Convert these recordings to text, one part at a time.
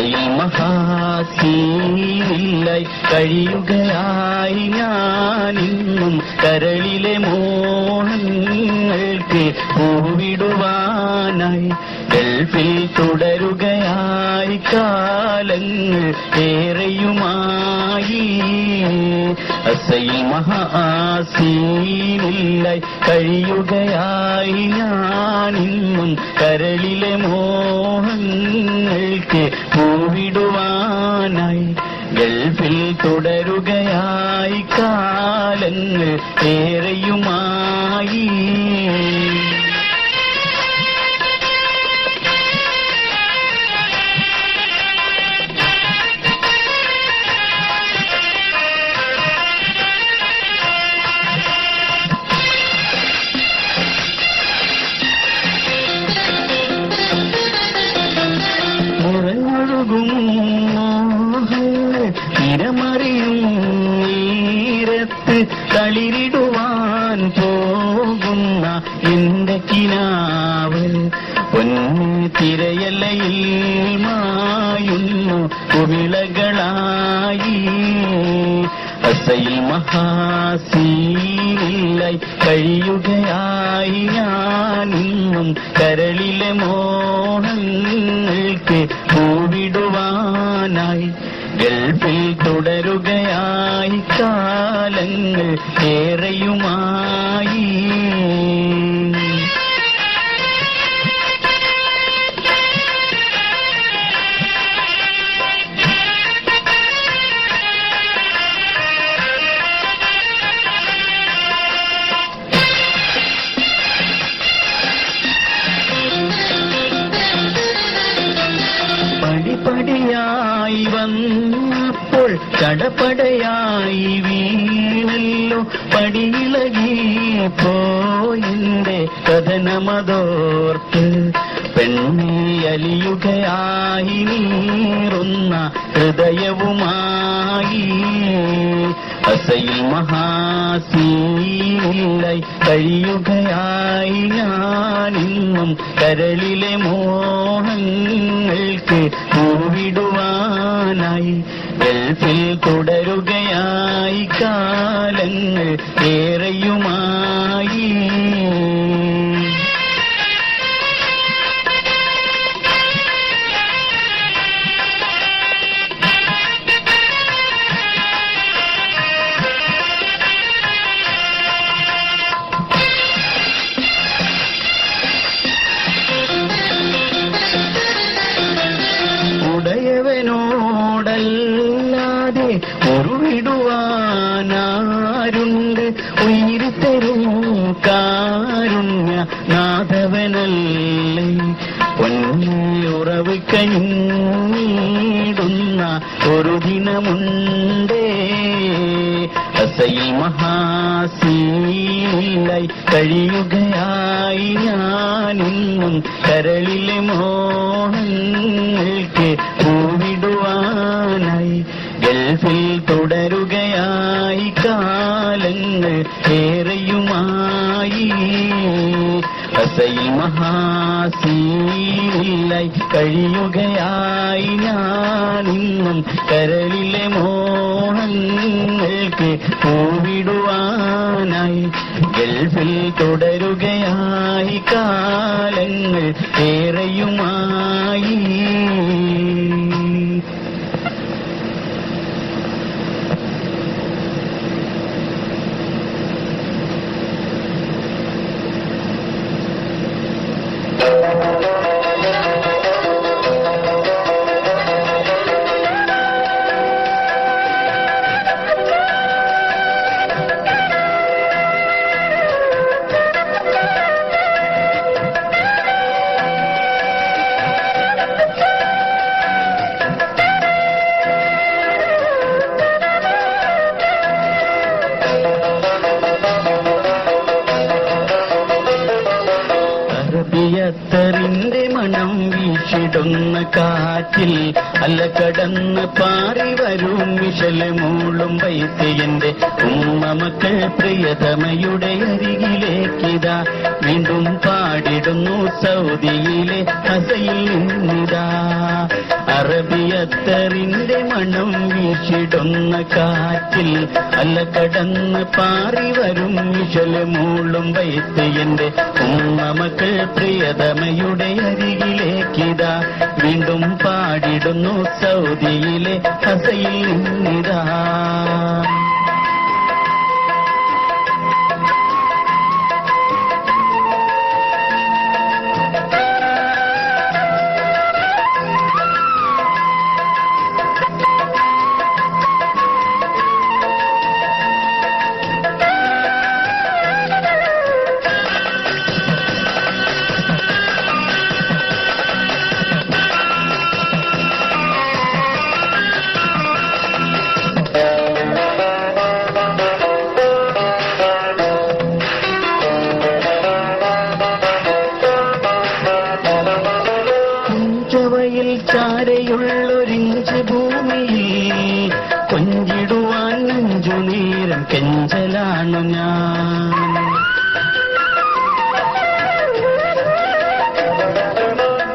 അസയിൽ മഹാസീനില്ലായി കഴിയുകയായി ഞാനിന്നും കരളിലെ മോഹങ്ങൾക്ക് പൂവിടുവാനായി ഗൾഫിൽ തുടരുകയായി കാലങ്ങൾ ഏറെയുമായി അസയിൽ മഹാസീനില്ലായി കഴിയുകയായി ഞാനിന്നും കരളിലെ മോഹങ്ങൾക്ക് പൂവിടുവാനായി ഗൾഫിൽ തുടരുകയായി കാലങ്ങൾ ഏറെയുമായി തിരമറിയും നീരത്ത് തളിരിടുവാൻ പോകുന്ന എന്റെ കിനാവ് പൊന്നു തിരയലയിൽ മായുന്നു കുമിളകളായി അസയിൽ മഹാസീനില്ലായി കഴിയുകയായി ഞാനിന്നും കരളിലെ മോഹങ്ങൾക്ക് പൂവിടുവാനായി ഗൾഫിൽ തുടരുകയായി കാലങ്ങൾ ഏറെയുമായി പടിപടിയായി വന്നപ്പോൾ ചടപടയായി വീണല്ലോ പടിയിളകി പോയിന്റെ കഥനമതോർത്ത് പെണ്ണെ അലിയുകയായി നീറുന്ന ഹൃദയവുമായി അസയിൽ മഹാസീനില്ലായി കഴിയുകയായി ഞാനിന്നും കരളിലെ മോഹങ്ങൾക്ക് പൂവിടുവാനായി ഗൾഫിൽ തുടരുകയായി കാലങ്ങൾ ഏറെയുമായി ഉടയവനോടല്ലാതെ ഉരുവിടുവാനാരുണ്ട് ഉയർത്തരും കാരുണ്യ നാഥവനല്ലേ പൊന്നുറവ് കഞ്ഞിടുന്ന ഒരു ദിനമുണ്ടേ അസയിൽ മഹാസീനില്ലായി കഴിയുകയായി ഞാനിന്നും കരളിലെ മോഹങ്ങൾക്ക് പൂവിടുവാനായി ഗൾഫിൽ തുടരുകയായി കാലങ്ങൾ ഏറെയുമായി അസയിൽ മഹാസീനില്ലായി കഴിയുകയായി ഞാനിന്നും കരളിലെ മോഹങ്ങൾക്ക് പൂവിടുവാനായി ഗൾഫിൽ തുടരുകയായി കാലങ്ങൾ ഏറെയുമായി അറബിയത്തറിന്റെ മണം വീശി വീശിടുന്ന കാറ്റിൽ അല്ല കടന്ന് പാറി വരും മിഷല് മൂളും വൈദ്യന്റെ ഉമ്മ മക്കൾ പ്രിയതമയുടെ അരികിലേക്കിതാ വീണ്ടും പാടിടുന്നു സൗദിയിലെ ഹസയിൽ നിന്നിതാ. അറബിയത്തറിന്റെ മണം വീശിടുന്ന കാറ്റിൽ അല്ല കടന്ന് പാറി വരും മിഷല് മൂളും വൈദ്യന്റെ ഉമ്മ മക്കൾ പ്രിയതമയുടെ അരികിലേക്കിതാ വീണ്ടും പാടിടുന്നു സൗദിയിലെ ഹസയിൽ നിന്നിതാ. ചാരയുള്ളൊരിഞ്ച് ഭൂമിയിൽ കൊഞ്ചിടുവാൻ നെഞ്ചു നേരം കെഞ്ചലാണു ഞാൻ.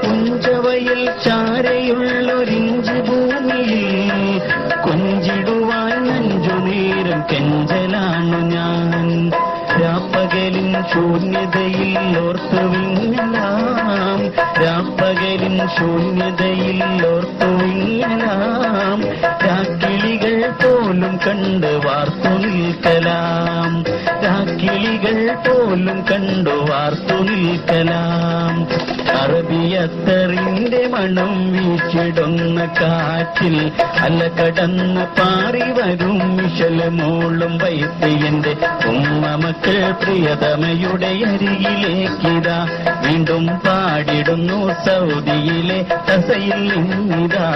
കുഞ്ചവയിൽ ചാരയുള്ളൊരിഞ്ച് ഭൂമിയിൽ കൊഞ്ചിടുവാൻ നെഞ്ചു നേരം കെഞ്ചലാണു ഞാൻ. രാപ്പകലിൻ ശൂന്യതയിൽ ഓർത്തു വിങ്ങലാം, രാപ്പകലിൻ ശൂന്യതയിൽ ഓർത്തു വിങ്ങലാം. രാക്കിളികൾ പോലും കണ്ട് വാർത്തു നിൽക്കലാം, രാക്കിളികൾ പോലും കണ്ടു വാർത്തു നിൽക്കലാം. അറബിയത്തറിന്റെ മണം വീശിടുന്ന കാറ്റിൽ അല്ല കടന്ന് പാറി വരും മിഷല് മൂളും വൈദ്യന്റെ ഉമ്മ മക്കൾ പ്രിയതമയുടെ അരികിലേക്കിതാ വീണ്ടും പാടിടുന്നു സൗദിയിലെ ഹസയിൽ നിന്നിതാ.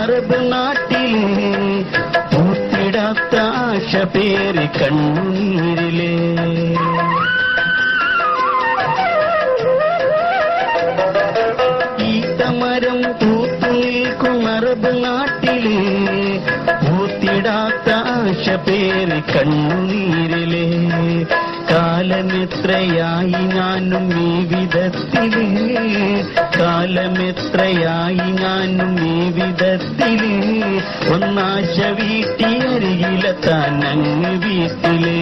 അറബ് നാട്ടിലെ പൂത്തിടാത്ത ആശ പേര് കണ്ണുനീരിലെ. ഈത്തമരം പൂത്തു നിൽക്കും അറബ് നാട്ടിലെ പൂത്തിടാത്ത ആശ പേര് കണ്ണുനീരിലെ. കാലമെത്രയായി ഞാനും ഈ വിധത്തിലേ, കാലമെത്രയായി ഞാനും ഈ വിധത്തിലേ. ഒന്നാശ വീട്ടിയരികിലെത്താൻ അങ്ങ് വീട്ടിലേ,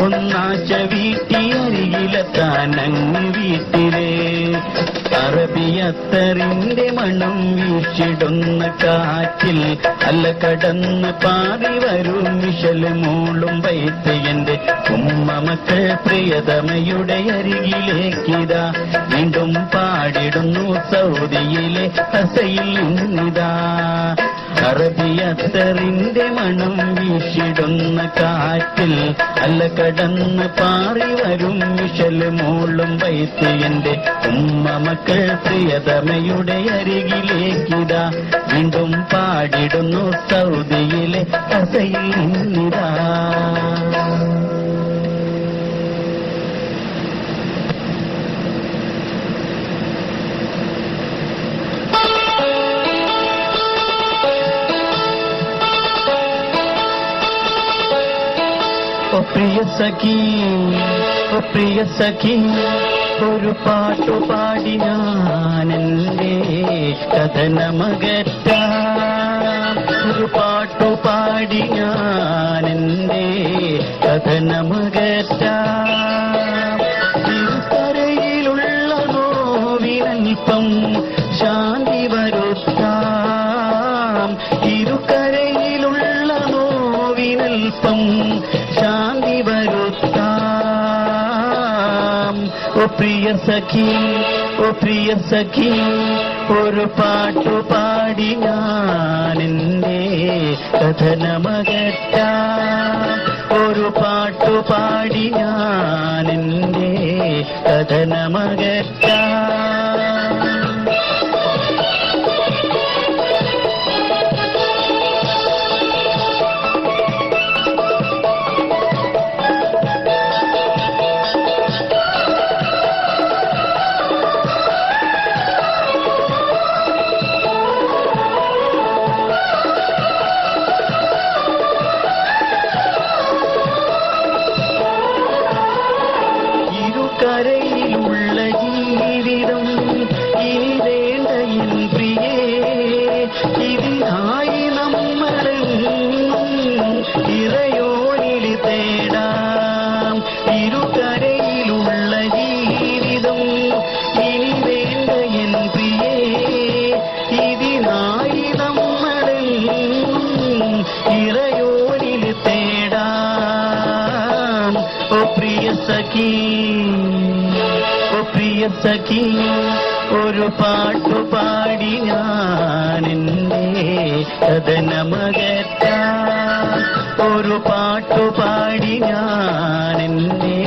ഒന്നാശ വീട്ടിയരികിലെത്താൻ അങ്ങ് വീട്ടിലേ. അറബിയത്തറിന്റെ മണം വീശിടുന്ന കാറ്റിൽ അല്ല കടന്ന് പാറി വരും മിഷല് മൂളും വൈദ്യന്റെ ഉമ്മ മക്കൾ പ്രിയതമയുടെ അരികിലേക്കിതാ വീണ്ടും പാടിടുന്നു സൗദിയിലെ ഹസയിൽ നിന്നിതാ. അറബിയത്തറിന്റെ മണം വീശിടുന്ന കാറ്റിൽ അല്ല കടന്ന് പാറി വരും മിഷല് മൂളും വൈദ്യന്റെ ഉമ്മ മക്കൾ പ്രിയതമയുടെ അരികിലേക്കിതാ വീണ്ടും പാടിടുന്നു സൗദിയിലെ ഹസയിൽ നിന്നിതാ. ഓ പ്രിയ സഖി, ഓ പ്രിയ സഖി, ഒരു പാട്ടു പാടി ഞാനെന്റെ കഥനമകറ്റാം. ഒരു പാട്ടു പാടി ഞാനെന്റെ കഥനമകറ്റാം. തിരുക്കരയിലുള്ള നോവിനൽപ്പം ശാന്തി വരുത്താം. ഓ പ്രിയ സഖി, ഓ പ്രിയ സഖി, ഒരു പാട്ടു പാടി ഞാനെന്റെ കഥനമകറ്റാം. ഒരു പാട്ടു പാടി ഞാനെന്റെ കഥനമകറ്റാം. കരയിലുള്ള ജീവിതം ഇനി വേണ്ട എൻ പ്രിയേ, ഇതിനായി നമ്മളെന്നും ഇറയോനിൽ തേടാം. ഇരുകരയിലുള്ള ജീവിതം ഇനി വേണ്ട എൻ പ്രിയേ, ഇതിനായി നമ്മളെന്നും ഇറയോനിൽ തേടാം. ഓ പ്രിയ സഖി, ഓ പ്രിയ സഖി, ഒരു പാട്ടു പാടി ഞാനെന്റെ കഥനമകറ്റാം. ഒരു പാട്ടു പാടി ഞാനെന്റെ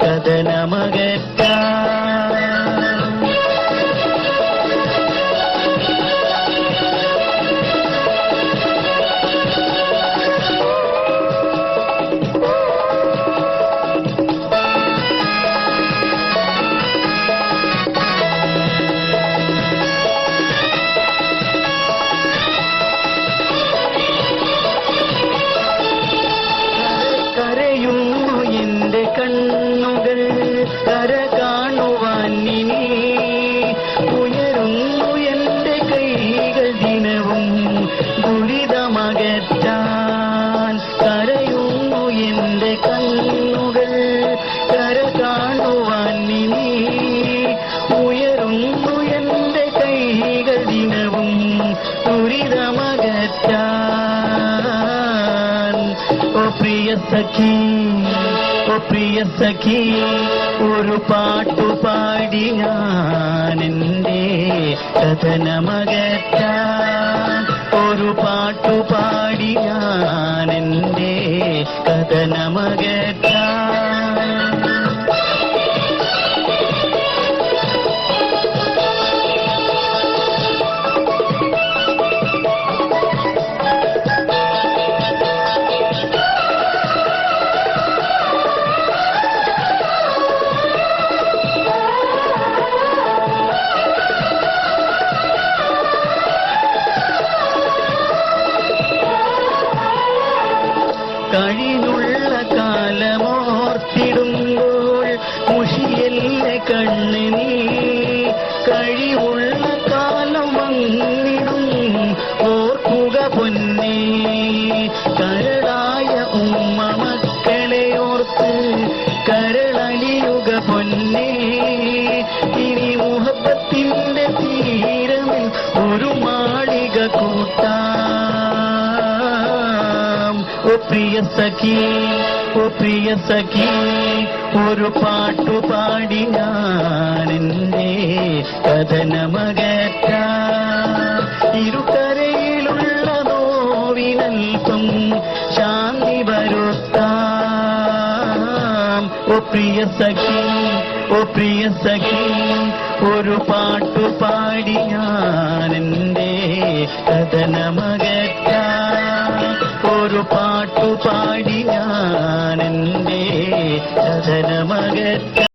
കഥനമകറ്റാം. കരയുന്നു എന്റെ കണ്ണുകൾ കര കാണുവാൻ ഇനി, ഉയരുന്നു എന്റെ കൈകൾ ദിനവും ദുരിതമകറ്റാൻ. കരയുന്നു എന്റെ കണ്ണുകൾ കര കാണുവാൻ ഇനി, ഉയരുന്നു എന്റെ കൈകൾ ദിനവും ദുരിതമകറ്റാൻ. ഓ പ്രിയ സഖി, ഓ പ്രിയ സഖി, ഒരു പാട്ടു പാടി ഞാനെന്റെ കഥനമകറ്റാം. ഒരു പാട്ടു പാടി ഞാനെന്റെ കഥനമകറ്റാം. കഴിഞ്ഞുള്ള കാലമോർത്തിടുമ്പോൾ മുഷിയല്ല കണ്ണിനീ, കഴിവുള്ള കാലം വന്നിടും ഓർക്കുക പൊന്നേ. കരളായ ഉമ്മ മക്കളെ ഓർത്ത് കരളലിയുക പൊന്നേ. ഇനി മുഹബത്തിന്റെ തീരമിൽ ഒരു മാളിക കൂട്ടാം. ഓ പ്രിയ സഖി, ഓ പ്രിയ സഖി, ഒരു പാട്ടു പാടി ഞാനെന്റെ കഥനമകറ്റാം. ഇരുകരയിലുള്ള നോവിനൽപ്പം ശാന്തി വരുത്താം. ഓ പ്രിയ സഖി, ഓ പ്രിയ സഖി, ഒരു പാട്ടു പാടി ഞാനെന്റെ കഥനമകറ്റാം. ഒരു പാട്ടു പാടി ഞാനെന്റെ കഥനമകറ്റാം.